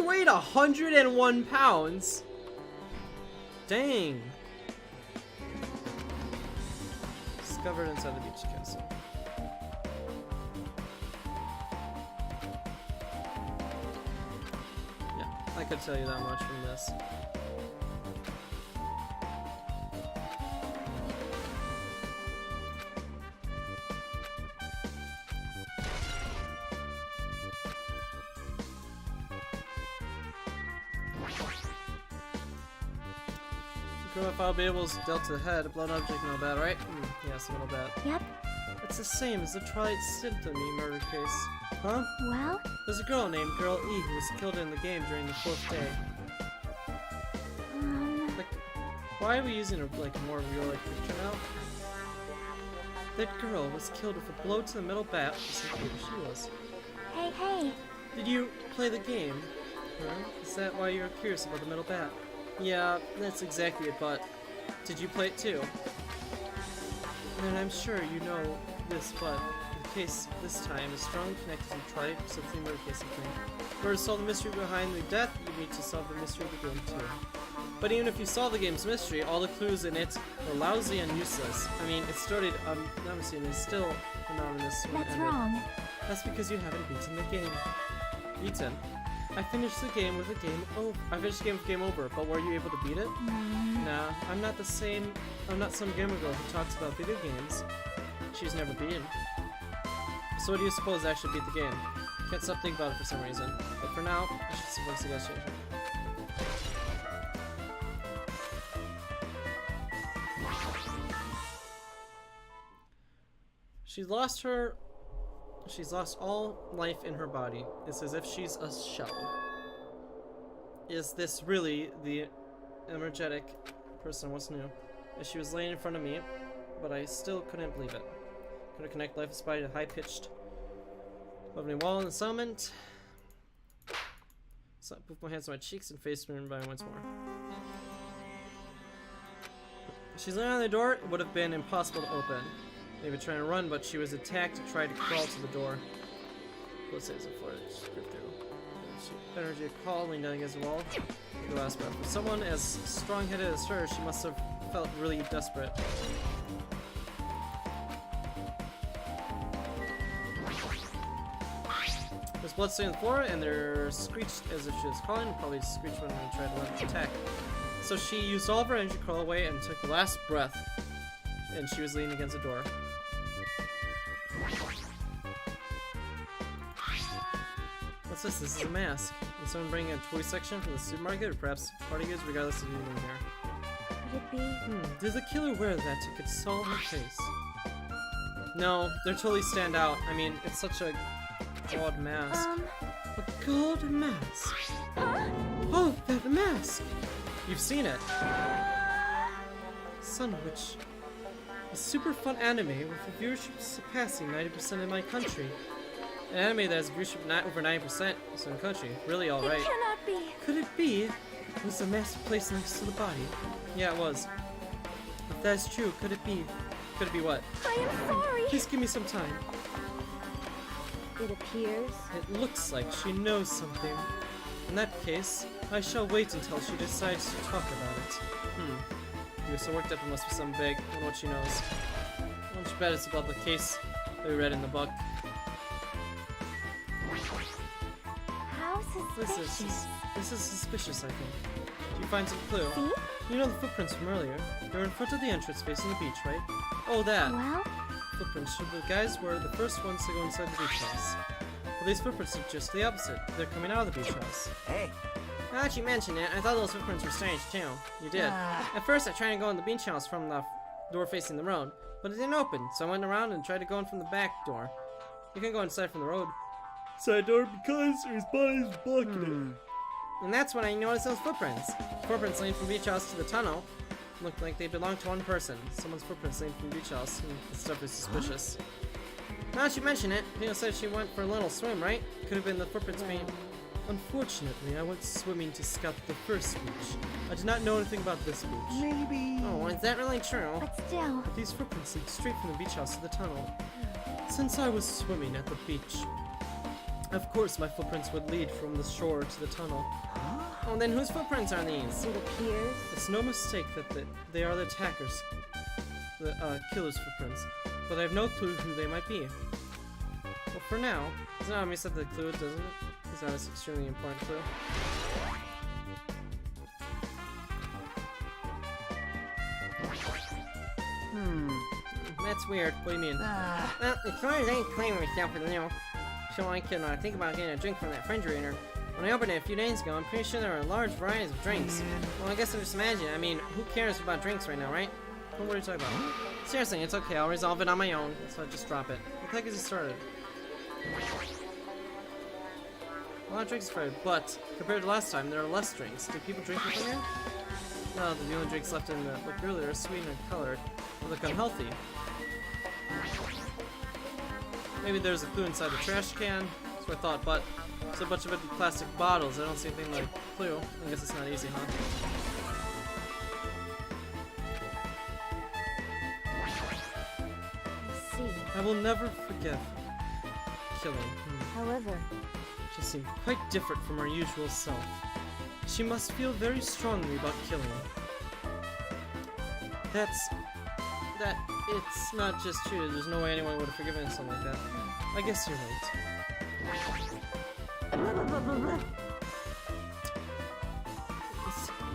weighed 101 pounds. Dang. Discovered inside the beach castle. Yeah, I could tell you that much from this. If I'll be able to dealt to the head, a blood object, no bad, right? Yes, a little bit. Yep. It's the same as the Twilight Symphony murder case. Huh? Well? There's a girl named Girl E who was killed in the game during the 4th day. Like, why are we using a more real picture now? That girl was killed with a blow to the middle bat, just like who she was. Hey. Did you play the game? Huh? Is that why you're curious about the middle bat? Yeah, that's exactly it, but did you play it too? And I'm sure you know this, but the case this time is strongly connected to the Twilight Symphony murder case of me. In order to solve the mystery behind the death, you need to solve the mystery of the game too. But even if you solve the game's mystery, all the clues in it were lousy and useless. I mean, it started anonymously and is still anonymous when it ended. That's wrong. That's because you haven't beaten the game. Beaten? I finished the game with a game over. I finished the game with game over, but were you able to beat it? Nah, I'm not some gamer girl who talks about video games she's never beaten. So what do you suppose actually beat the game? Can't stop thinking about it for some reason. But for now, I should suppose the suggestion. She's lost all life in her body. It's as if she's a shell. Is this really the energetic person? What's new? As she was laying in front of me, but I still couldn't believe it. Couldn't connect life despite a high-pitched, loving wall in the settlement. So I put my hands on my cheeks and face me by once more. She's laying on the door. It would have been impossible to open. Maybe trying to run, but she was attacked and tried to crawl to the door. Let's say it's a floor to grip through. Energy calling down against the wall. The last breath. For someone as strong-headed as her, she must have felt really desperate. There's blood stain on the floor, and they're screeched as if she was calling. Probably screeched when we tried to let her attack. So she used all of her energy to crawl away and took the last breath. And she was leaning against the door. What's this? This is a mask. Did someone bring a toy section from the supermarket, or perhaps party goods, regardless of anyone here? Could it be? Does the killer wear that to console her face? No, they totally stand out. I mean, it's such a odd mask. A gold mask. Oh, that mask! You've seen it. Son of which. A super fun anime with a viewership surpassing 90% in my country. An anime that has viewership over 90% in the country. Really alright. It cannot be. Could it be? Was the mask placed next to the body? Yeah, it was. If that is true, could it be? Could it be what? I am sorry. Please give me some time. It appears. It looks like she knows something. In that case, I shall wait until she decides to talk about it. You're so worked up, it must be something big. I don't know what she knows. I want you bet it's about the case that we read in the book. How suspicious. This is suspicious, I think. Do you find some clue? See? You know the footprints from earlier. They were in front of the entrance facing the beach, right? Oh, that. Well? Footprints. So the guys were the first ones to go inside the beach house. Well, these footprints are just the opposite. They're coming out of the beach house. Hey. Now that you mention it, I thought those footprints were strange too. You did. At first I tried to go in the beach house from the door facing the road, but it didn't open, so I went around and tried to go in from the back door. You can go inside from the road side door because his body's blocking it. And that's when I noticed those footprints. Footprints leading from the beach house to the tunnel looked like they belonged to one person. Someone's footprints leading from the beach house. This stuff is suspicious. Now that you mention it, Pino said she went for a little swim, right? Could have been the footprints being... Unfortunately, I went swimming to scout the first beach. I did not know anything about this beach. Maybe. Oh, is that really true? But still. But these footprints lead straight from the beach house to the tunnel. Since I was swimming at the beach, Of course, my footprints would lead from the shore to the tunnel. Oh, then whose footprints are these? It appears. It's no mistake that they are the attackers, the killer's footprints, but I have no clue who they might be. Well, for now, it's not obvious that the clue, doesn't it? It's not an extremely important clue. That's weird. What do you mean? Well, as far as I ain't claiming myself for the new, so I can think about getting a drink from that refrigerator. When I opened it a few days ago, I'm pretty sure there are large varieties of drinks. Well, I guess I'm just imagining. I mean, who cares about drinks right now, right? What are you talking about? Seriously, it's okay. I'll resolve it on my own. So I just drop it. What the heck is it started? A lot of drinks started, but compared to last time, there are less drinks. Do people drink from here? No, the only drinks left in the look earlier are sweet and colored. They look unhealthy. Maybe there's a clue inside the trash can. That's what I thought, but there's a bunch of empty plastic bottles. I don't see anything like a clue. I guess it's not easy, huh? I see. I will never forgive killing. However, She seemed quite different from her usual self. She must feel very strongly about killing. That it's not just true. There's no way anyone would have forgiven something like that. I guess you're right.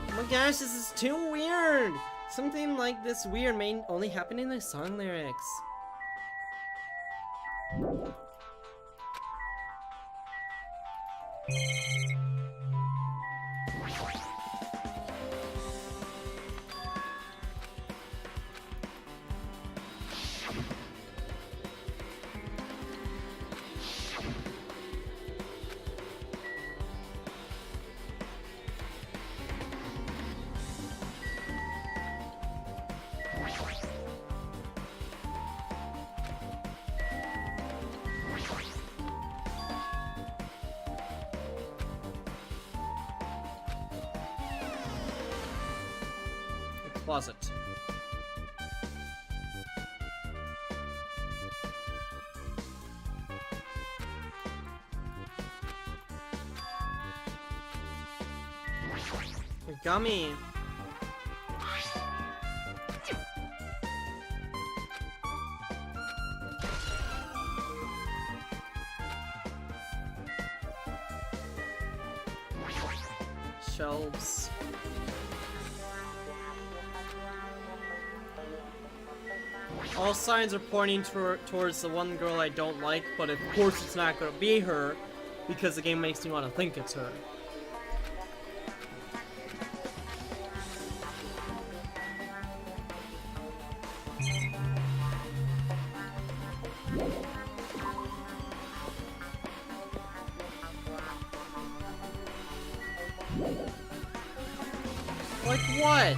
Oh my gosh, this is too weird! Something like this weird may only happen in the song lyrics. Closet. A gummy. Shelves. All signs are pointing towards the one girl I don't like, but of course it's not gonna be her, because the game makes me want to think it's her. Like what?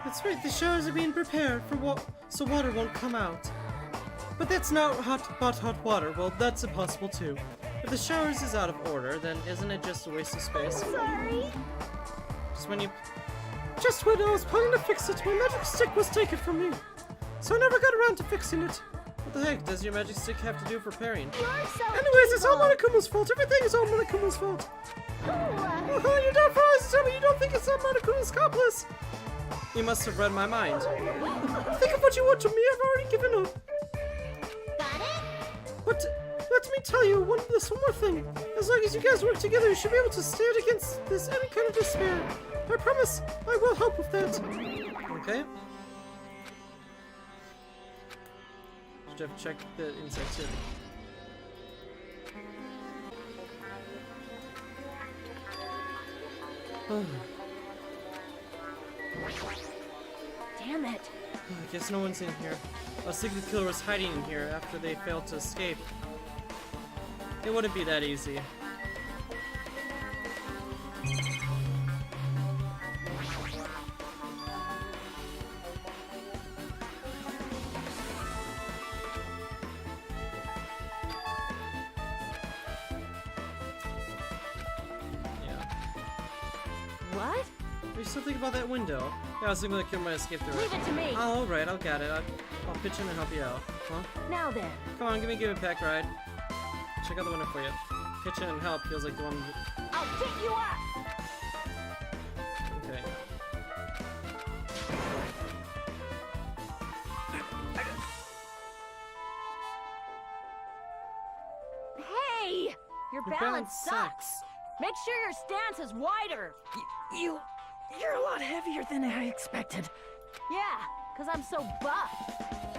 That's right, the showers are being prepared for so water won't come out. But that's not hot water. Well, that's impossible too. If the showers is out of order, then isn't it just a waste of space? sorry. Just when I was planning to fix it, my magic stick was taken from me. So I never got around to fixing it. What the heck does your magic stick have to do with repairing? Anyways, it's all Monokuma's fault. Everything is all Monokuma's fault. Oh, you're not surprised to tell me you don't think it's all Monokuma's accomplice. You must have read my mind. Think of what you want to me. I've already given up. Got it? But let me tell you one more thing. As long as you guys work together, you should be able to stand against any kind of despair. I promise I will help with that. Okay. Should have checked the inside too. Damn it. I guess no one's in here. I was thinking the killer was hiding in here after they failed to escape. It wouldn't be that easy. What? Are you still thinking about that window? Yeah, I was thinking the kid might escape through it. Leave it to me. Oh, alright, I'll get it. I'll pitch in and help you out. Huh? Now then. Come on, give me a pack ride. Check out the window for you. Pitch in and help feels like the one... I'll pick you up. Okay. Hey! Your balance sucks. Make sure your stance is wider. You're a lot heavier than I expected. Yeah, because I'm so buff.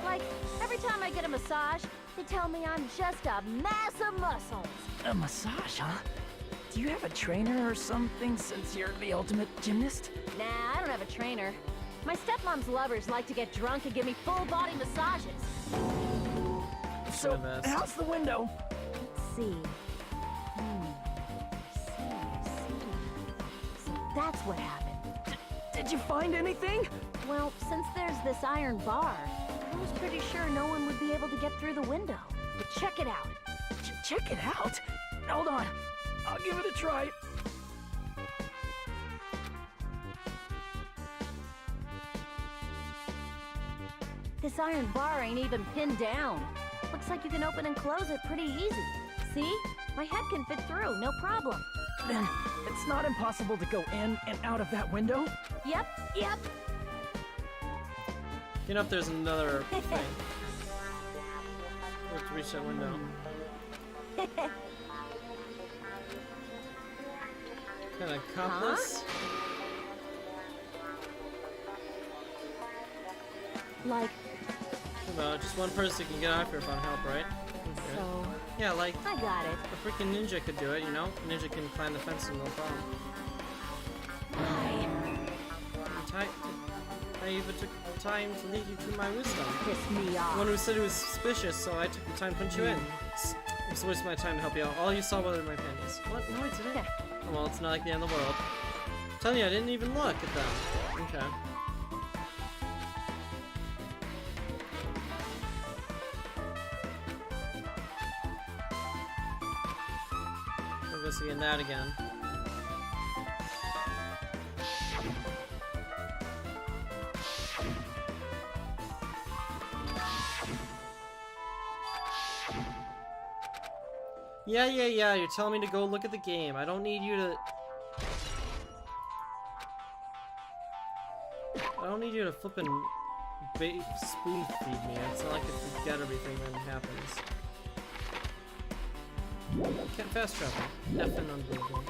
Like, every time I get a massage, they tell me I'm just a mass of muscles. A massage, huh? Do you have a trainer or something since you're the ultimate gymnast? Nah, I don't have a trainer. My stepmom's lovers like to get drunk and give me full-body massages. So, how's the window? Let's see. So that's what happened. Did you find anything? Well, since there's this iron bar, I was pretty sure no one would be able to get through the window. But check it out. Check it out? Hold on. I'll give it a try. This iron bar ain't even pinned down. Looks like you can open and close it pretty easy. See? My head can fit through, no problem. Then it's not impossible to go in and out of that window? Yep. You know if there's another thing. We have to reach that window. Can I accomplish? Like, Well, just one person can get out here without help, right? Okay. so... Yeah, like I got it. a freaking ninja could do it, you know? A ninja can climb the fence with no problem. I even took time to lead you to my wisdom. Piss me The off. one who said it was suspicious, so I took the time to punch you in. It's a waste of my time to help you out. All you saw were my panties. What? No, I didn't. Oh, well, it's not like the end of the world. I'm telling you, I didn't even look at them. Okay. Investigating that again. Yeah, you're telling me to go look at the game. I don't need you to... flippin' spoon feed me. It's not like if you get everything when it happens. Can't fast travel. Effing unbelievable.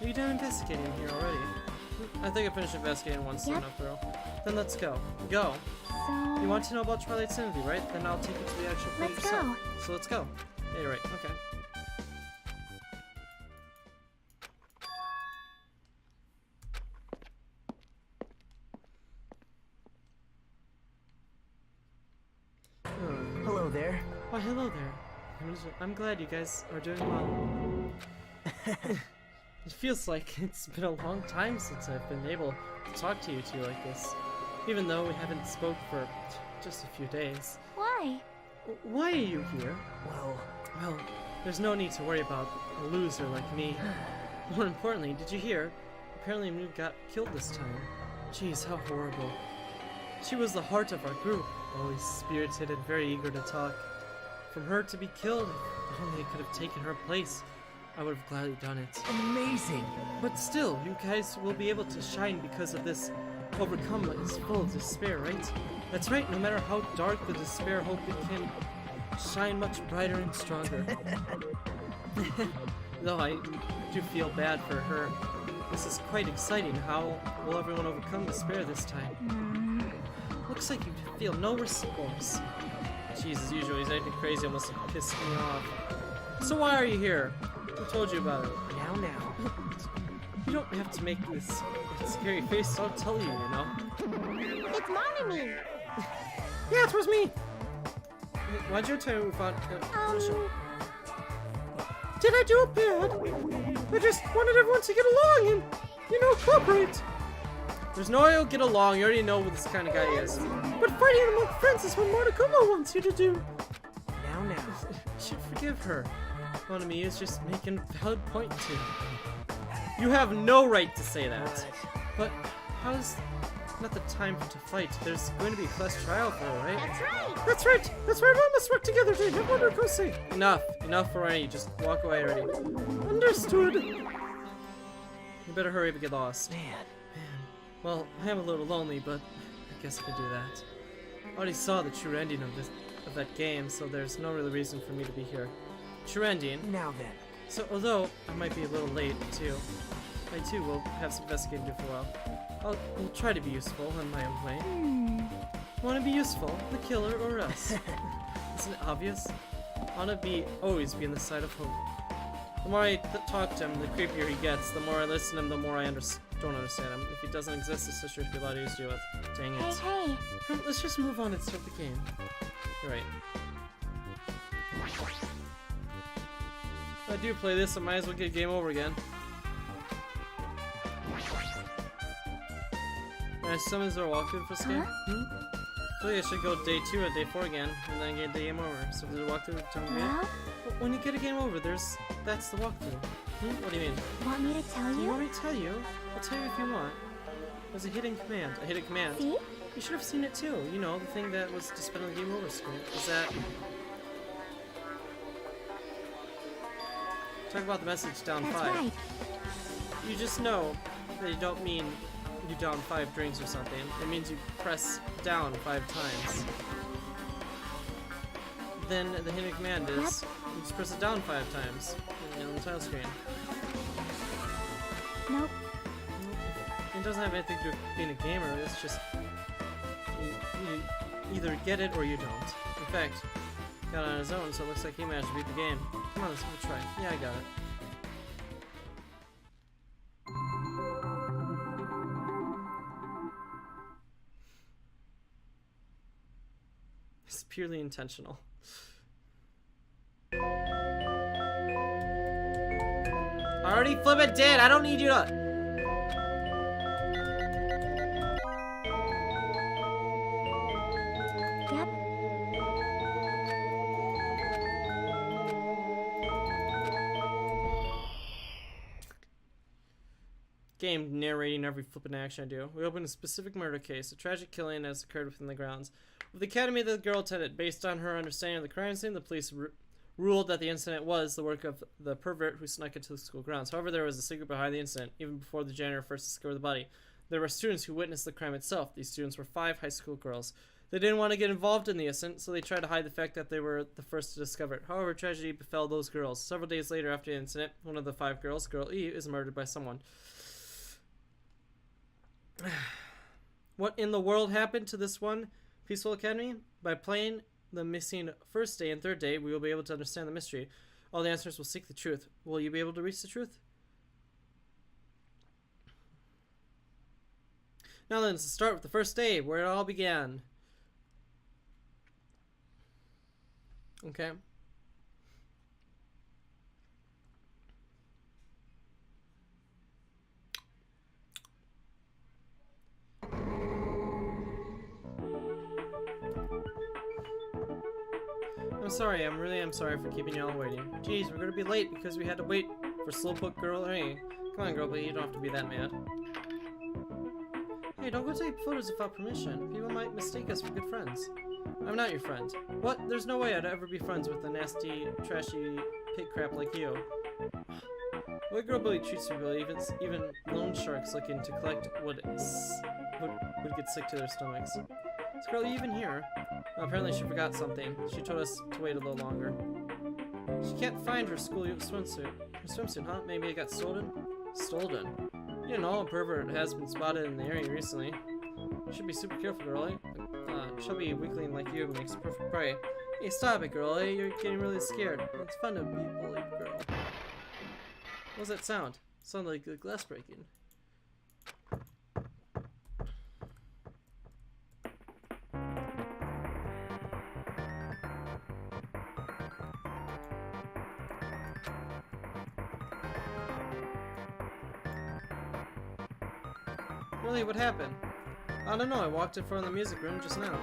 Are you done investigating here already? I think I finished investigating once enough through. Then let's go. Go! So... You want to know about Twilight Sanity, right? Then I'll take you to the actual place Let's yourself. go. So let's go. Yeah, you're right. Okay. Hello there. Oh, hello there. I'm glad you guys are doing well. It feels like it's been a long time since I've been able to talk to you two like this. Even though we haven't spoke for just a few days. Why? Why are you here? Well, There's no need to worry about a loser like me. More importantly, did you hear? Apparently Mu got killed this time. Jeez, how horrible. She was the heart of our group, always spirited and very eager to talk. From her to be killed, if only I could have taken her place, I would have gladly done it. amazing. But still, you guys will be able to shine because of this. Overcome is full of despair, right? That's right, no matter how dark the despair, hope it can shine much brighter and stronger. Though I do feel bad for her. This is quite exciting. How will everyone overcome despair this time? Looks like you feel no remorse. Jeez, as usual, he's acting crazy, almost pissed me off. So why are you here? Who told you about it? Now. You don't have to make this scary face, I'll tell you, you know? It's Mommy. Yeah, it was me! Why'd you tell me about Did I do it bad? I just wanted everyone to get along and, cooperate. There's no way you'll get along, you already know what this kind of guy is. But fighting among friends is what Monokuma wants you to do. Now. You should forgive her. Monami is just making a valid point too. You have no right to say that. But how's not the time to fight? There's going to be a class trial for her, right? That's right. That's right. That's why everyone must work together to get Monokose. Enough. Enough already. Just walk away already. Understood. You better hurry up and get lost. Man. Well, I am a little lonely, but I guess I could do that. I already saw the true ending of that game, so there's no real reason for me to be here. True ending. Now then. So, although I might be a little late, too, I too will have some investigating to do for a while. I'll try to be useful in my own way. Want to be useful? The killer or us? Isn't it obvious? I want to always be on the side of hope. The more I talk to him, the creepier he gets. The more I listen to him, the more I don't understand him. If he doesn't exist, it's just a lot easier to deal with. Dang it. Hey. Let's just move on and start the game. You're right. If I do play this, I might as well get game over again. Is there a walkthrough for this game? I think I should go day 2 or day 4 again, and then get the game over. So there's a walkthrough to when you get a game over, that's the walkthrough. What do you mean? Want me to tell you? You want me to tell you? I'll tell you if you want. There's a hidden command. A hidden command. See? You should have seen it too. You know, the thing that was displayed on the game over screen. Is that... Talk about the message down 5. That's right. You just know that you don't mean you down 5 drinks or something. It means you press down 5 times. Then the hidden command is you just press it down 5 times on the title screen. Nope. It doesn't have anything to do with being a gamer. It's just you either get it or you don't. In fact, got it on his own, so it looks like he managed to beat the game. Come on, let's try. Yeah, I got it. It's purely intentional. I already flippin' did! I don't need you to... Yep. Game narrating every flippin' action I do. We open a specific murder case. A tragic killing has occurred within the grounds of the academy that the girl attended. Based on her understanding of the crime scene, the police ruled that the incident was the work of the pervert who snuck into the school grounds. However, there was a secret behind the incident, even before the janitor first discovered the body. There were students who witnessed the crime itself. These students were 5 high school girls. They didn't want to get involved in the incident, so they tried to hide the fact that they were the first to discover it. However, tragedy befell those girls. Several days later after the incident, one of the 5 girls, Girl E, is murdered by someone. What in the world happened to this one peaceful academy? By playing the missing first day and third day, we will be able to understand the mystery. All the answers will seek the truth. Will you be able to reach the truth? Now then, let's start with the first day, where it all began. Okay. I'm sorry, I'm sorry for keeping y'all waiting. Jeez, we're gonna be late because we had to wait for Slowpoke Girl A. Come on, Girl B, you don't have to be that mad. Hey, don't go take photos without permission. People might mistake us for good friends. I'm not your friend. What? There's no way I'd ever be friends with a nasty, trashy pig crap like you. The way Girl Billy treats people, even loan sharks looking to collect would get sick to their stomachs. Is Girl even here? Well, apparently she forgot something. She told us to wait a little longer. She can't find her school swimsuit. Her swimsuit, huh? Maybe it got stolen? Stolen? You know, a pervert has been spotted in the area recently. You should be super careful, girlie. Chubby weakling like you makes a perfect prey. Hey, stop it, girlie. You're getting really scared. It's fun to be bullied, girl. What was that sound? It sounded like the glass breaking. Really, what happened? I don't know, I walked in front of the music room just now.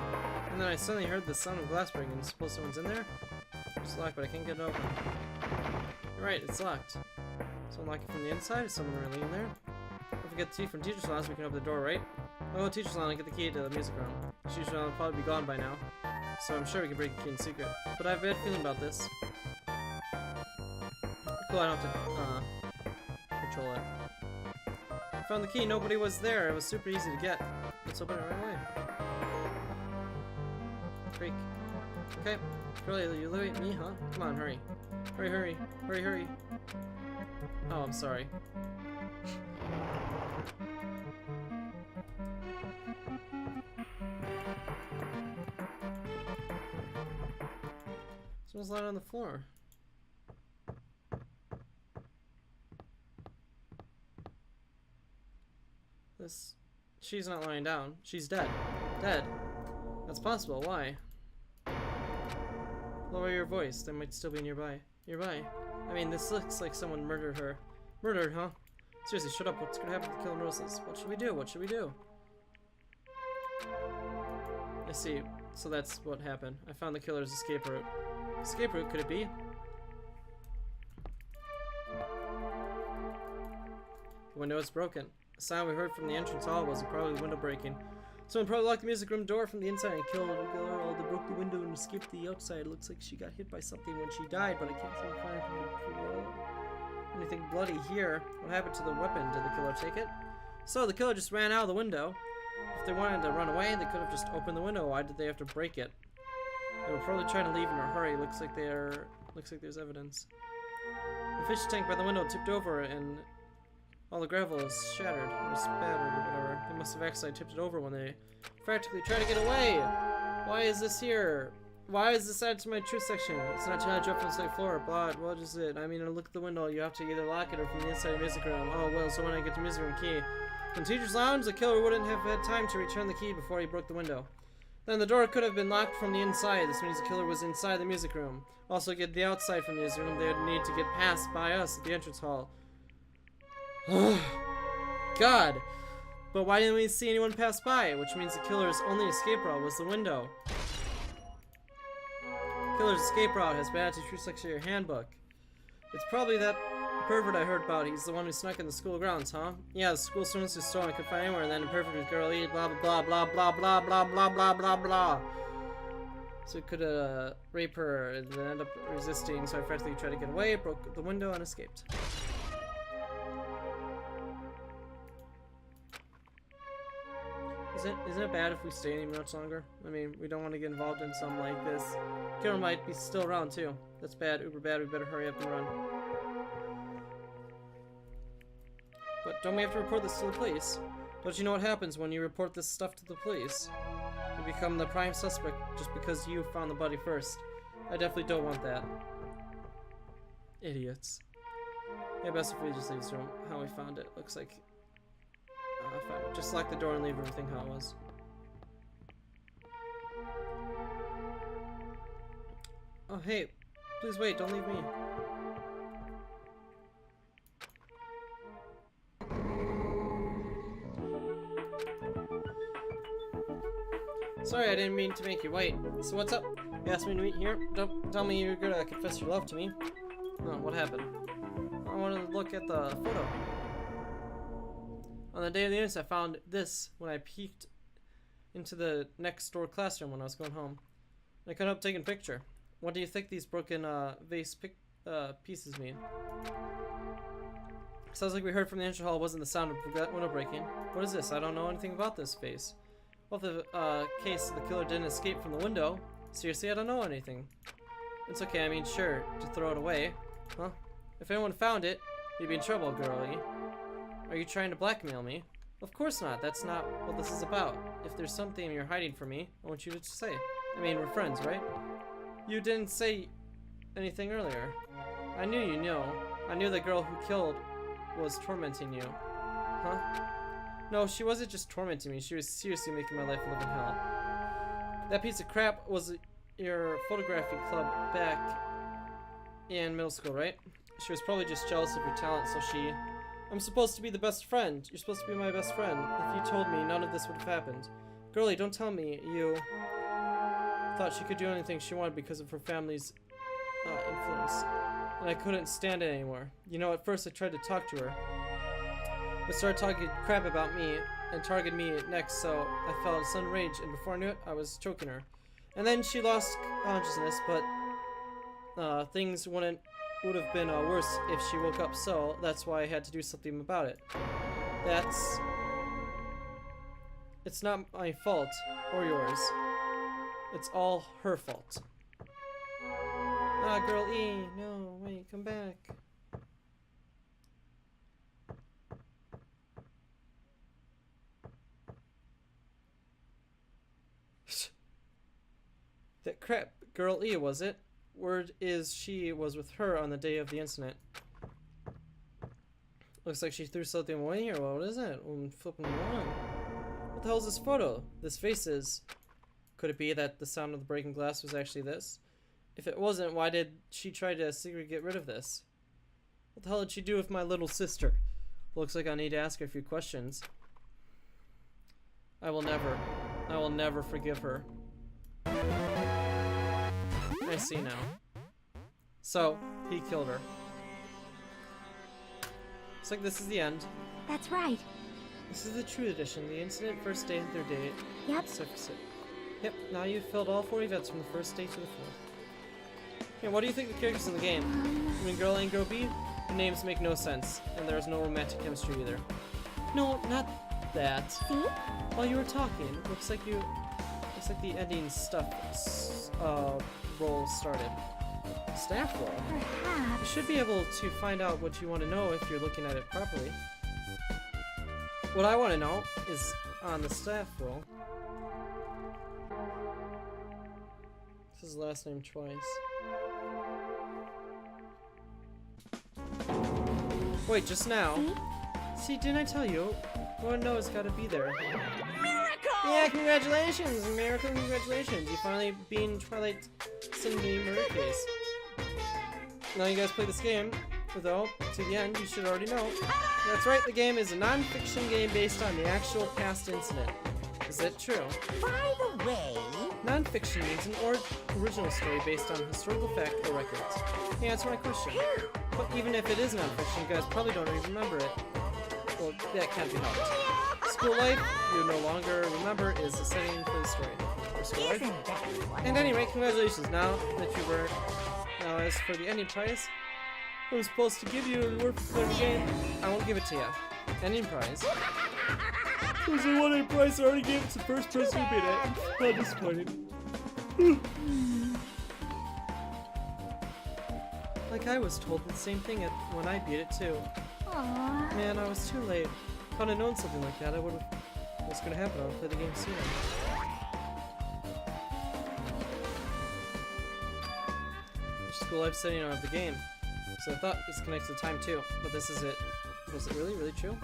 And then I suddenly heard the sound of glass breaking. Suppose someone's in there? It's locked, but I can't get it open. You're right, it's locked. So unlock it from the inside? Is someone really in there? If we get the key from teacher's lounge, we can open the door, right? I'll go to teacher's lounge and get the key to the music room. Teacher's lounge will probably be gone by now. So I'm sure we can break the key in secret. But I have a bad feeling about this. Cool, I don't have to, control it. I found the key, nobody was there. It was super easy to get. Let's open it right away. Creak. Okay. Girlie, you wait me, huh? Come on, hurry. Hurry, hurry. Hurry, hurry. Oh, I'm sorry. Someone's lying on the floor. She's not lying down. She's dead. Dead. That's possible. Why? Lower your voice. They might still be nearby. Nearby? I mean, this looks like someone murdered her. Murdered, huh? Seriously, shut up. What's gonna happen to the killer nurses? What should we do? What should we do? I see. So that's what happened. I found the killer's escape route. Escape route, could it be? The window is broken. The sound we heard from the entrance hall was probably window breaking. Someone probably locked the music room door from the inside and killed the killer, or they broke the window and escaped the outside. It looks like she got hit by something when she died, but I can't seem to find anything bloody here. What happened to the weapon? Did the killer take it? So the killer just ran out of the window. If they wanted to run away, they could have just opened the window. Why did they have to break it? They were probably trying to leave in a hurry. Looks like there's evidence. The fish tank by the window tipped over and all the gravel is shattered or spattered or whatever. They must have accidentally tipped it over when they practically tried to get away. Why is this here? Why is this added to my truth section? It's not trying to jump from the second floor. Blah, what is it? I mean, look at the window. You have to either lock it or from the inside of the music room. Oh, well, so when I get the music room key. In teacher's lounge, the killer wouldn't have had time to return the key before he broke the window. Then the door could have been locked from the inside. This means the killer was inside the music room. Also, get the outside from the music room. They would need to get past by us at the entrance hall. God! But why didn't we see anyone pass by? Which means the killer's only escape route was the window. Killer's escape route has been added to True Section of your handbook. It's probably that pervert I heard about. He's the one who snuck in the school grounds, huh? Yeah, the school students who stole and could find anywhere, and then the pervert was girly, blah blah blah blah blah blah blah blah blah blah. So he could rape her and then end up resisting, so I frantically tried to get away, broke the window, and escaped. Isn't it bad if we stay any much longer? I mean, we don't want to get involved in something like this. Killer might be still around too. That's bad, uber bad. We better hurry up and run. But don't we have to report this to the police? Don't you know what happens when you report this stuff to the police? You become the prime suspect just because you found the body first. I definitely don't want that. Idiots. Yeah, best if we just leave this room how we found it. Looks like I found it. Just lock the door and leave everything how it was. Oh hey, please wait, don't leave me. Sorry, I didn't mean to make you wait. So what's up? You asked me to meet here? Don't tell me you're gonna confess your love to me. Oh, what happened? I wanted to look at the photo. On the day of the incident, I found this when I peeked into the next door classroom when I was going home. I couldn't help taking a picture. What do you think these broken vase pieces mean? Sounds like we heard from the entrance hall wasn't the sound of window breaking. What is this? I don't know anything about this vase. Well, the case the killer didn't escape from the window. Seriously, I don't know anything. It's okay, I mean, sure, to throw it away. Huh? If anyone found it, you'd be in trouble, girlie. Are you trying to blackmail me? Of course not, that's not what this is about. If there's something you're hiding from me, I want you to say. I mean, we're friends, right? You didn't say anything earlier. I knew you know. I knew the girl who killed was tormenting you. Huh? No, she wasn't just tormenting me. She was seriously making my life a living hell. That piece of crap was your photography club back in middle school, right? She was probably just jealous of your talent, so she I'm supposed to be the best friend. You're supposed to be my best friend. If you told me, none of this would have happened. Girlie, don't tell me you thought she could do anything she wanted because of her family's influence. And I couldn't stand it anymore. You know, at first I tried to talk to her, but started talking crap about me and targeted me next, so I felt a sudden rage, and before I knew it, I was choking her. And then she lost consciousness, but things would have been worse if she woke up, so that's why I had to do something about it. It's not my fault, or yours. It's all her fault. Ah, girl E, no, wait, come back. That crap, girl E, was it? Word is she was with her on the day of the incident. Looks like she threw something away here. Well, what is it? I'm flipping around. What the hell is this photo? This face is... Could it be that the sound of the breaking glass was actually this? If it wasn't, why did she try to secretly get rid of this? What the hell did she do with my little sister? Looks like I need to ask her a few questions. I will never forgive her. I see now. So, he killed her. Looks like this is the end. That's right. This is the true edition. The incident, first day, third day. Yep. Yep, now you've filled all 4 events from the first day to the 4th. Yeah, what do you think of the characters in the game? I mean, Girl A and Girl B? The names make no sense, and there's no romantic chemistry either. No, not that. See? While you were talking, looks like the ending stuff roll started. Staff roll? Perhaps. You should be able to find out what you want to know if you're looking at it properly. What I want to know is on the staff roll. This is his last name twice. Wait, just now? See, didn't I tell you? One know it's gotta be there. Miracle! Yeah, congratulations! Miracle, congratulations! You finally beat Twilight Symphony murder case. Now you guys play this game, though, to the end, you should already know. That's right, the game is a non-fiction game based on the actual past incident. Is that true? By the way... Non-fiction means an original story based on historical fact or records. Hey, answer my question. But even if it is non-fiction, you guys probably don't even remember it. Well, that can't be helped. School life, you no longer remember, is the setting for the story. For school life. And at any rate, congratulations. Now as for the ending prize, I'm supposed to give you a reward for playing the game. I won't give it to you. Ending prize. There's a one-ending prize I already gave it to the first person who beat it. I'm disappointed. Like I was told the same thing when I beat it too. Aww. Man, I was too late. If I'd have known something like that, I would have... What's gonna happen? I would play the game sooner. School life setting of the game. So I thought it's connected to time too, but this is it. Was it really, really true?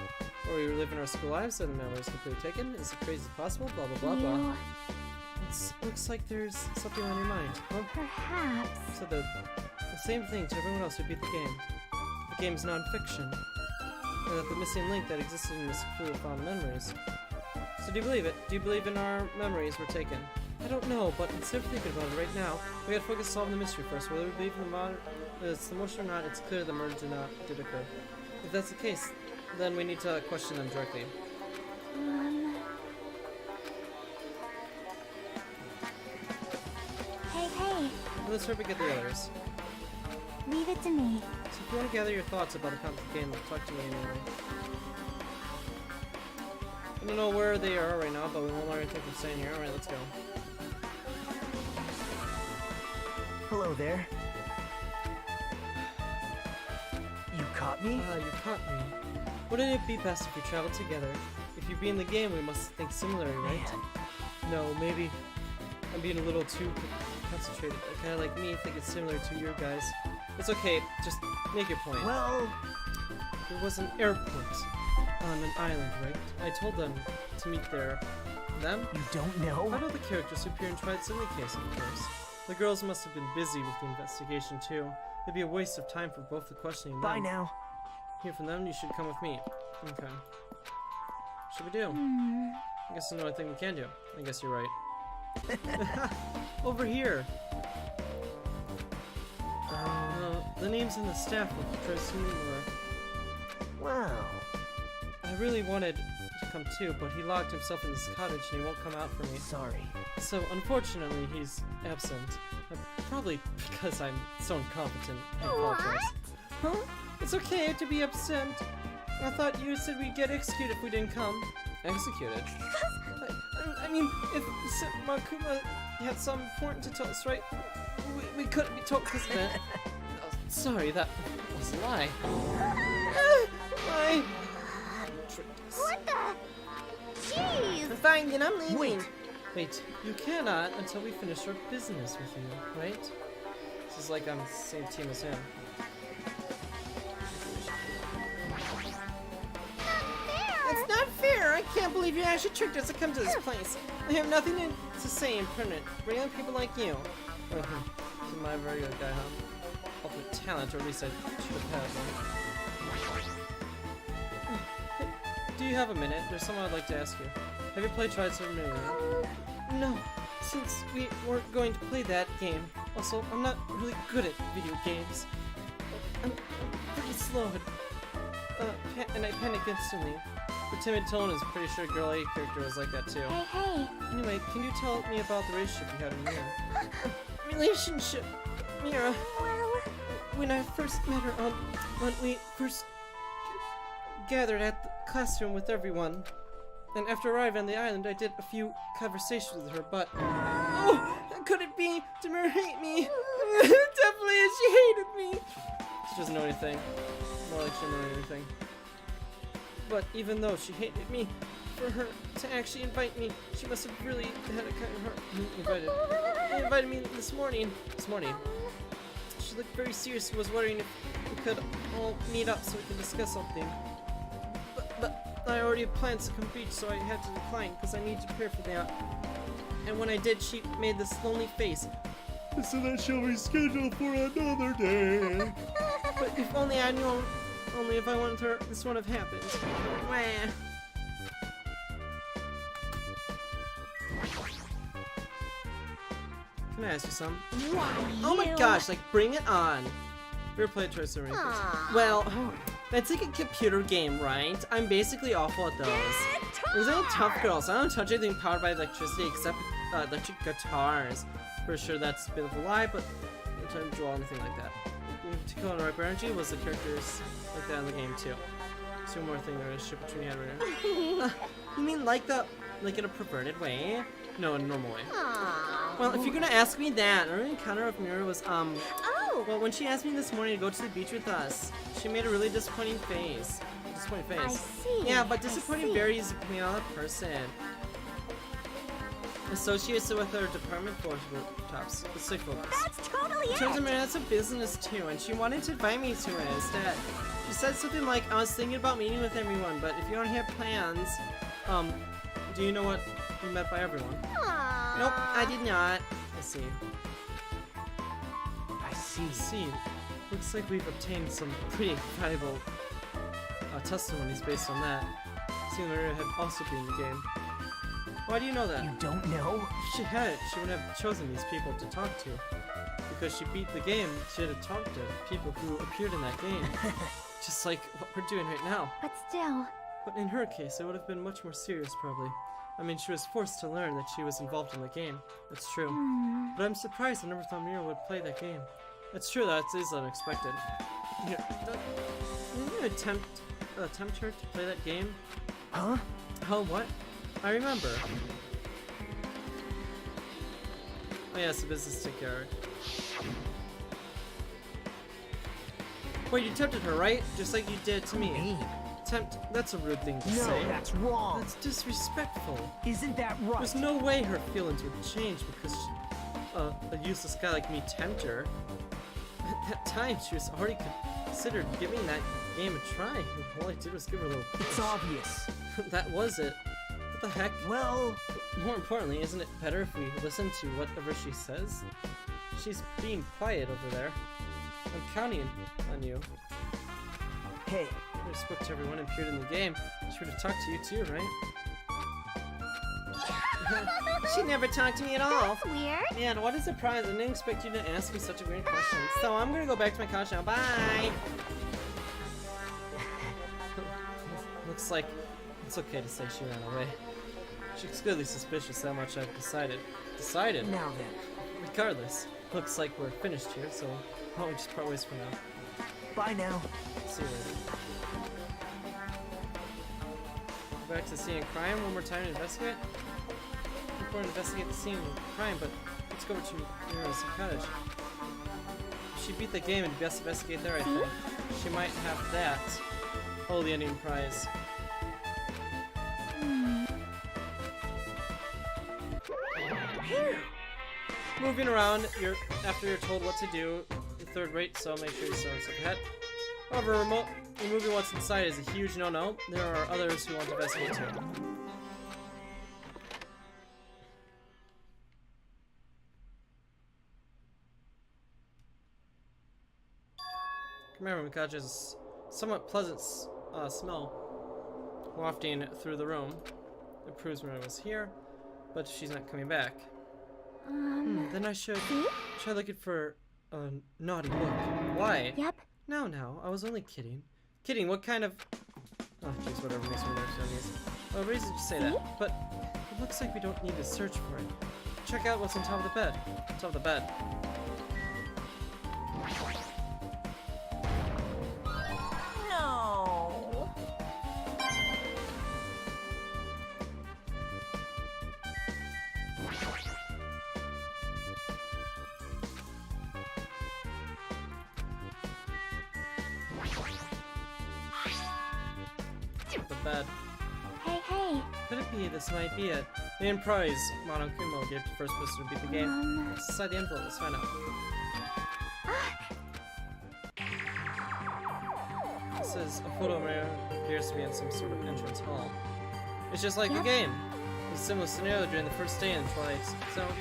Or we were living our school lives and memories completely taken? Is it crazy possible? Blah blah blah blah. Looks like there's something on your mind. Huh? Perhaps. So the same thing to everyone else who beat the game. The game's non-fiction. And that the missing link that existed in this pool of fond memories. So do you believe it? Do you believe in our memories were taken? I don't know, but instead of thinking about it right now, we gotta focus on solving the mystery first. Whether we believe in the motion or not, it's clear the murder did occur. If that's the case, then we need to question them directly. Hey. Let's hope we get the others. Leave it to me. So if you want to gather your thoughts about the concept game, talk to me anyway. I don't know where they are right now, but we won't learn anything from staying here. Alright, let's go. Hello there. You caught me? Ah, you caught me. Wouldn't it be best if we traveled together? If you be in the game, we must think similarly, right? Man. No, maybe I'm being a little too concentrated. Kind of like me, think it's similar to your guys. It's okay, just make your point. Well... There was an airport on an island, right? I told them to meet there. Them? You don't know? I know the characters who appear in Twilight Symphony case, of course. The girls must have been busy with the investigation, too. It'd be a waste of time for both the questioning and Bye them. now. hear from them, you should come with me. Okay. What should we do? I guess there's no other thing we can do. I guess you're right. Over here. The names in the staff book tries to meet more. Wow. I really wanted to come too, but he locked himself in this cottage and he won't come out for me. Sorry. So unfortunately, he's absent. Probably because I'm so incompetent. I apologize. Huh? It's okay to be absent. I thought you said we'd get executed if we didn't come. Executed? I mean, if Makuma had something important to tell us, right? We couldn't be told because of that. Oh, sorry, that was a lie. Lie. What the? Jeez! Fine, then I'm leaving. Wait, you cannot until we finish our business with you, right? This is like I'm the same team as him. It's not fair! I can't believe you actually tricked us to come to this place. I have nothing to say in permanent. Regular people like you. This is my very good guy, huh? Ultimate talent, or at least I should have had one. Do you have a minute? There's someone I'd like to ask you. Have you played Tried Super Mario? No, since we weren't going to play that game. Also, I'm not really good at video games. I'm pretty slow and I panic instantly. The timid tone is pretty sure Girl A character was like that too. Hey. Anyway, can you tell me about the relationship you had with Mira? Relationship? Mira. Well... When I first met her when we first gathered at the classroom with everyone. And after arriving on the island, I did a few conversations with her, but... Oh! Could it be? Did Mira hate me? Definitely, she hated me! She doesn't know anything. More like she doesn't know anything. But even though she hated me, for her to actually invite me, she must have really had a kind of heart. She invited me this morning. She looked very serious and was wondering if we could all meet up so we can discuss something. But I already had plans to come beach, so I had to decline because I needed to prepare for that. And when I did, she made this lonely face. So that she'll reschedule for another day. But if only I knew, only if I wanted her, this wouldn't have happened. Wah. Can I ask you something? Oh my gosh, like bring it on. You ever played Trice Arena? Well, that's like a computer game, right? I'm basically awful at those. There's any tough girls. I don't touch anything powered by electricity except electric guitars. For sure that's a bit of a lie, but I don't draw anything like that. Tico and Ripe Energy was the characters like that in the game too. Two more thing there is ship between you and Rena. You mean like in a perverted way? No, in a normal way. Well, if you're gonna ask me that, our encounter with Mira was well, when she asked me this morning to go to the beach with us, she made a really disappointing face. I see. Yeah, but disappointing varies depending on the person. Associates with her department tops. Let's take focus. That's totally it! Turns out that's a business too, and she wanted to invite me to it instead. She said something like, I was thinking about meeting with everyone, but if you don't have plans, do you know what you meant by everyone? Aww. Nope, I did not. I see. I see. Looks like we've obtained some pretty valuable testimonies based on that. Seeing Maria had also been in the game. Why do you know that? You don't know? If she had, she wouldn't have chosen these people to talk to. Because she beat the game, she had to talk to people who appeared in that game. Just like what we're doing right now. But still... But in her case, it would have been much more serious, probably. I mean, she was forced to learn that she was involved in the game. That's true. But I'm surprised I never thought Mira would play that game. It's true, that is unexpected. Here, didn't you attempt her to play that game? Huh? Oh, what? I remember. Oh yes, the business took care of it. Wait, you tempted her, right? Just like you did to me. Tempt? That's a rude thing to say. No, that's wrong. That's disrespectful. Isn't that right? There's no way her feelings would change because a useless guy like me tempted her. At that time, she was already considered giving that game a try. All I did was give her a little push. It's obvious. That was it. What the heck? Well... More importantly, isn't it better if we listen to whatever she says? She's being quiet over there. I'm counting on you. Hey, I spoke to everyone and appeared in the game. She would have talked to you too, right? She never talked to me at all. That's weird. Man, what a surprise. I didn't expect you to ask me such a weird question. So I'm gonna go back to my couch now. Bye! Looks like it's okay to say she ran away. She's clearly suspicious how much I've decided. Decided? Now then. Regardless, looks like we're finished here, so why don't we just part ways for now? Bye now. See you later. Go back to the scene of crime one more time to investigate? Before investigate the scene of crime, but let's go over to Mira's cottage. She beat the game and best investigate there, I think. She might have that. Oh, the ending prize. Moving around, after you're told what to do, you're third rate, so make sure you store yourself ahead. However, removing what's inside is a huge no-no. There are others who want to investigate too. Remember, Mikaja has a somewhat pleasant smell wafting through the room. It proves Mira was here, but she's not coming back. Then I should try looking for a naughty book. Why? Yep. No, I was only kidding. Kidding, what kind of... Oh, jeez, whatever makes me nervous. Oh, reason to say that, but it looks like we don't need to search for it. Check out what's on top of the bed. Top of the bed. No. The bed. Hey. Could it be this might be it? The end prize Mono Kumo gave to the first person to beat the game. It's inside the envelope, let's find out. It says a photo mirror appears to be in some sort of entrance hall. It's just like the game. It's a similar scenario during the first day in the Twilight Zone.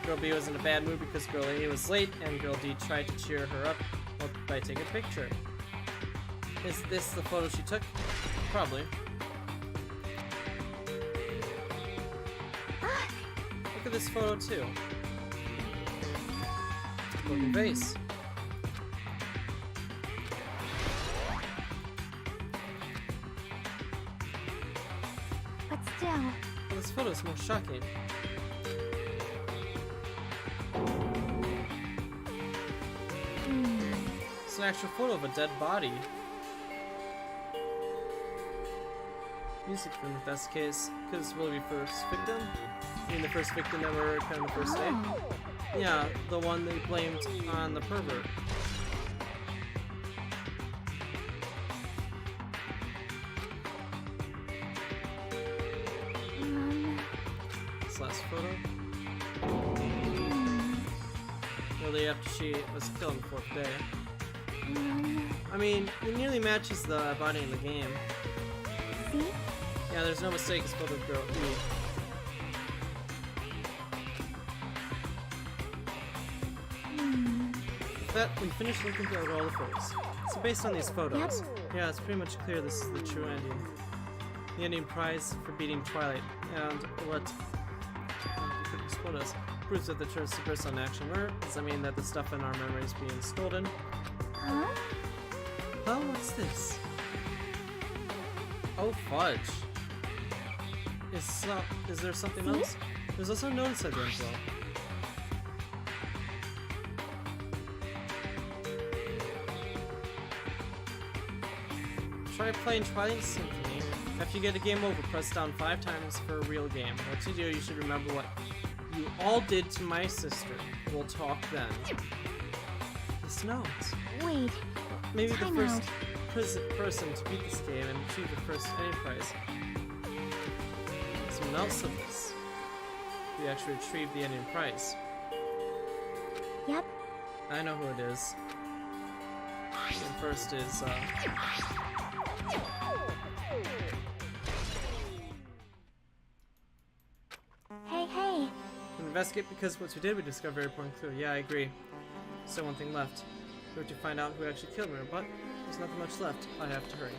Girl B was in a bad mood because Girl A was late, and Girl D tried to cheer her up by taking a picture. Is this the photo she took? Probably. Look at this photo too. Broken vase. But still. Well, this photo is more shocking. It's an actual photo of a dead body. Music from if that's the case. Could this really be first victim? I mean the first victim that were kind of the first day? Yeah, the one they blamed on the pervert. This last photo. Really after she was killed on the fourth day. I mean, it nearly matches the body in the game. See? Yeah, there's no mistake, it's photo of Girl E. That we finished looking through all the photos. So based on these photos, yeah, it's pretty much clear this is the true ending. The ending prize for beating Twilight, and what these photos proves that the truth is based on actual murder. Does that mean that the stuff in our memory is being stolen? Huh? Oh, what's this? Oh, fudge. Is there something else? There's also a note inside the envelope. Try playing Twilight Symphony. After you get a game over, press down 5 times for a real game. What to do, you should remember what you all did to my sister. We'll talk then. This note. Wait. Maybe the first person to beat this game and achieve the first ending prize. Someone else did this. We actually retrieved the ending prize. Yep. I know who it is. And first is, Hey. investigate because once we did, we discovered very important clue. Yeah, I agree. Still one thing left. We have to find out who actually killed her, but there's nothing much left. I have to hurry.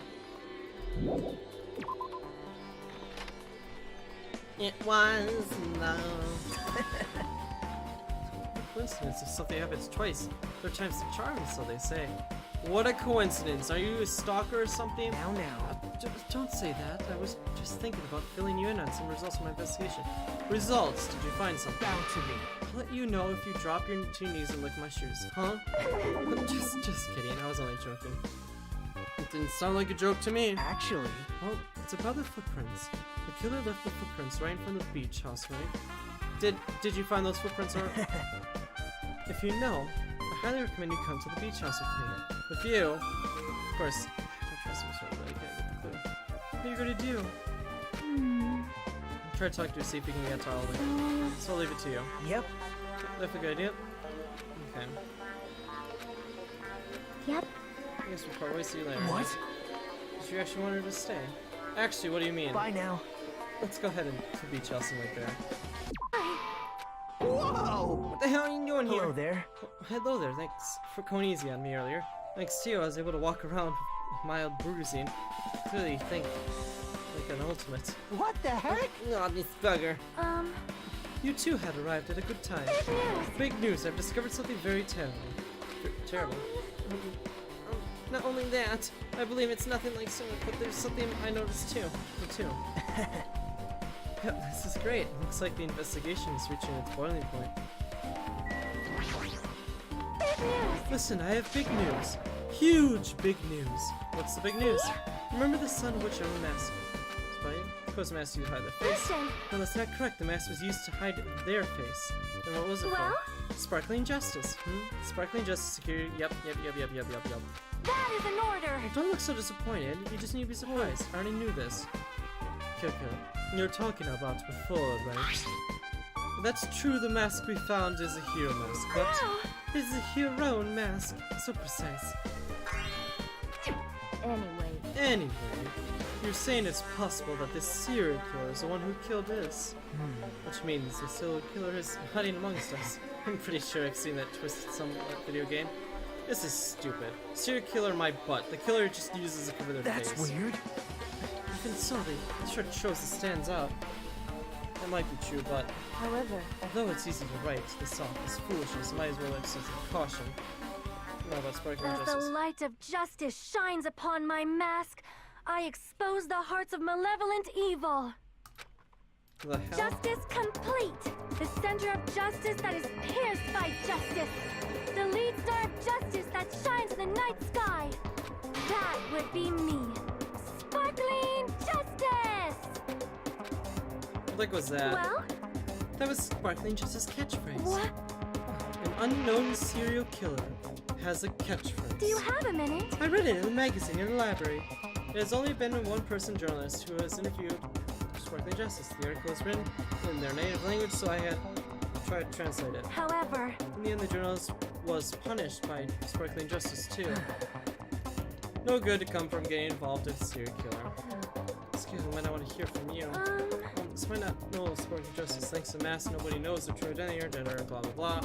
It was love. Coincidence if something happens twice. Third time's the charm, so they say. What a coincidence. Are you a stalker or something? Now. Don't say that. I was just thinking about filling you in on some results of my investigation. Results? Did you find something? Bound to be. I'll let you know if you drop your to your knees and lick my shoes. Huh? just kidding. I was only joking. It didn't sound like a joke to me. Actually, Well, it's about the footprints. The killer left the footprints right in front of the beach house, right? Did you find those footprints, or? If you know, I highly recommend you come to the beach house with me. With you, of course. I trust you, so I really can't get the clue. What are you gonna do? Try to talk to you, see if you can get to all of it. So I'll leave it to you. yep. That's a good idea. Okay. Yep. I guess we'll probably see you later. What? Did you actually want her to stay? Actually, what do you mean? Bye now. Let's go ahead and to the beach house and wait there. Whoa! What the hell are you doing here? Hello there. Oh, hello there. Thanks for going easy on me earlier. Thanks to you, I was able to walk around with mild bruising. Clearly, think like an ultimate. What the heck? Oh, this bugger. You too had arrived at a good time. Big news. Big news! I've discovered something very terrible. Terrible. Not only that, I believe it's nothing like so, but there's something I noticed too. Me too. Yep, this is great. Looks like the investigation is reaching its boiling point. Big news. Listen, I have big news. Huge big news. What's the big news? Remember the Sun Witch on the mask? Spy? Of course the mask used to hide their face. Listen. No, that's not correct. The mask was used to hide their face. Then what was it Well? for? Sparkling Justice. Sparkling Justice Security. Yep. That is an order. Well, don't look so disappointed. You just need to be surprised. I already knew this. Kyoko, you were talking about before, right? That's true, the mask we found is a hero mask, but Ow. it's a hero mask. So precise. Anyway, you're saying it's possible that this serial killer is the one who killed us. Which means the serial killer is hiding amongst us. I'm pretty sure I've seen that twist in some video game. This is stupid. Serial killer my butt. The killer just uses it to cover their face. That's weird. Even so, the shirt shows it stands out. That might be true, but However, although it's easy to write this off as foolishness, might as well exercise caution. Know about sparkling as the justice. light of justice shines upon my mask, I expose the hearts of malevolent evil. The hell? Justice complete. The center of justice that is pierced by justice. The lead star of justice that shines in the night sky. That would be me. Sparkling justice! What was that? Well, That was Sparkling Justice catchphrase. what? An unknown serial killer has a catchphrase. Do you have a minute? I read it in a magazine in the library. It has only been one person journalist who has interviewed Sparkling Justice. The article is written in their native language, so I had tried to translate it. However, In the end, the journalist was punished by Sparkling Justice too. No good to come from getting involved with a serial killer. Excuse me, I want to hear from you. This might not know Sparkling Justice thanks to mass. Nobody knows their true identity or gender, blah blah blah.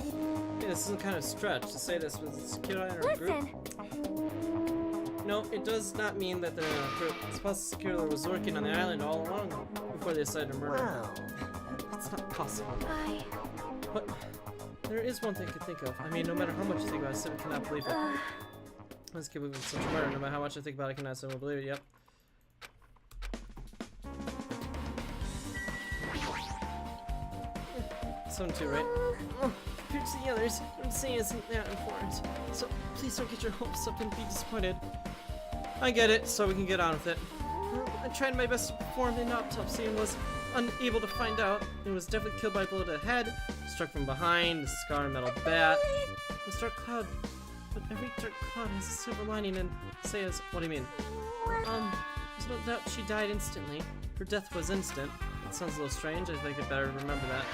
Yeah, this is a kind of stretch to say this with a secure in our group. listen. No, it does not mean that the supposed killer was working on the island all along before they decided to murder. Wow. It's not possible. I... But there is one thing I could think of. I mean, no matter how much you think about it, I still cannot believe it. Let's keep moving such murder. No matter how much I think about it, I cannot still believe it. Yep. Some too, right? Oh, compared to the others, what I'm saying isn't that important. So please don't get your hopes up and be disappointed. I get it, so we can get on with it. I tried my best to perform an autopsy and was unable to find out. It was definitely killed by a bullet to the head, struck from behind, a scar and metal bat. It was dark cloud, but every dark cloud has a silver lining and says, what do you mean? There's no doubt she died instantly. Her death was instant. That sounds a little strange. I think I'd better remember that.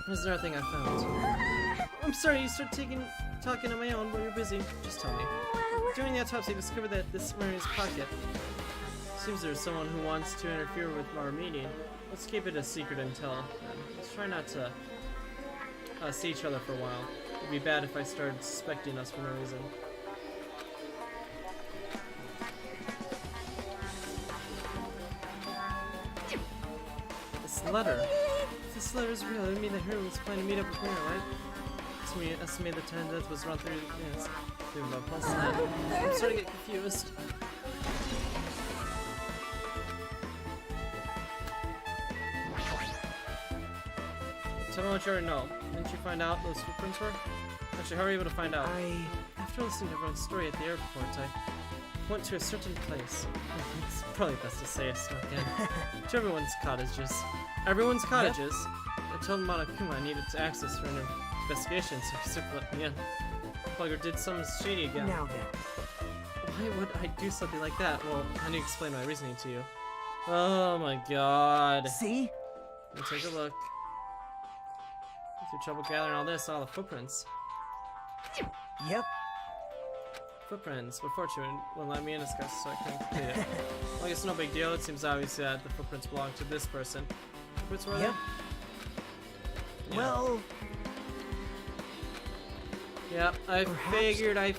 Here's another thing I found. I'm sorry, you start talking on my own when you're busy. Just tell me. During the autopsy, I discovered that this is Maria's pocket. Seems there's someone who wants to interfere with our meeting. Let's keep it a secret until then. Let's try not to see each other for a while. It'd be bad if I started suspecting us for no reason. letter. If this letter is real, it would mean that Hero was planning to meet up with Mirror, right? So we estimate the time death was around 30 minutes. I'm starting to get confused. Tell me what you already know. Didn't you find out those footprints were? Actually, how were you able to find out? After listening to everyone's story at the airport, I went to a certain place. It's probably best to say I snuck in. To everyone's cottages. Everyone's cottages? Yep. I told him about Akuma I needed to access for an investigation, so he simply let me in. Bugger did something shady again. Now then. Why would I do something like that? Well, I need to explain my reasoning to you. Oh my god. See? Let me take a look. Through trouble gathering all this, all the footprints. Yep. Footprints, but fortunately won't let me in discuss, so I couldn't complete it. Well, I guess no big deal. It seems obvious that the footprints belong to this person. Footprints were there? Yeah. Well... Yeah, I Perhaps. figured. Yeah,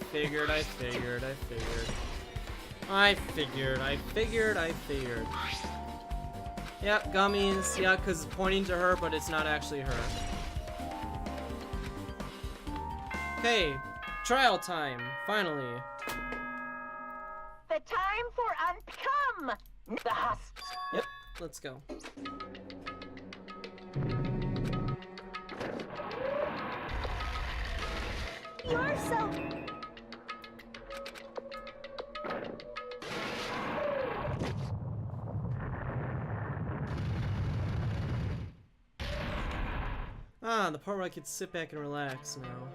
gummies. Yeah, because it's pointing to her, but it's not actually her. Okay, trial time, finally. The time for Uncome! The husks. Yep, let's go. You're so... Ah, the part where I could sit back and relax now.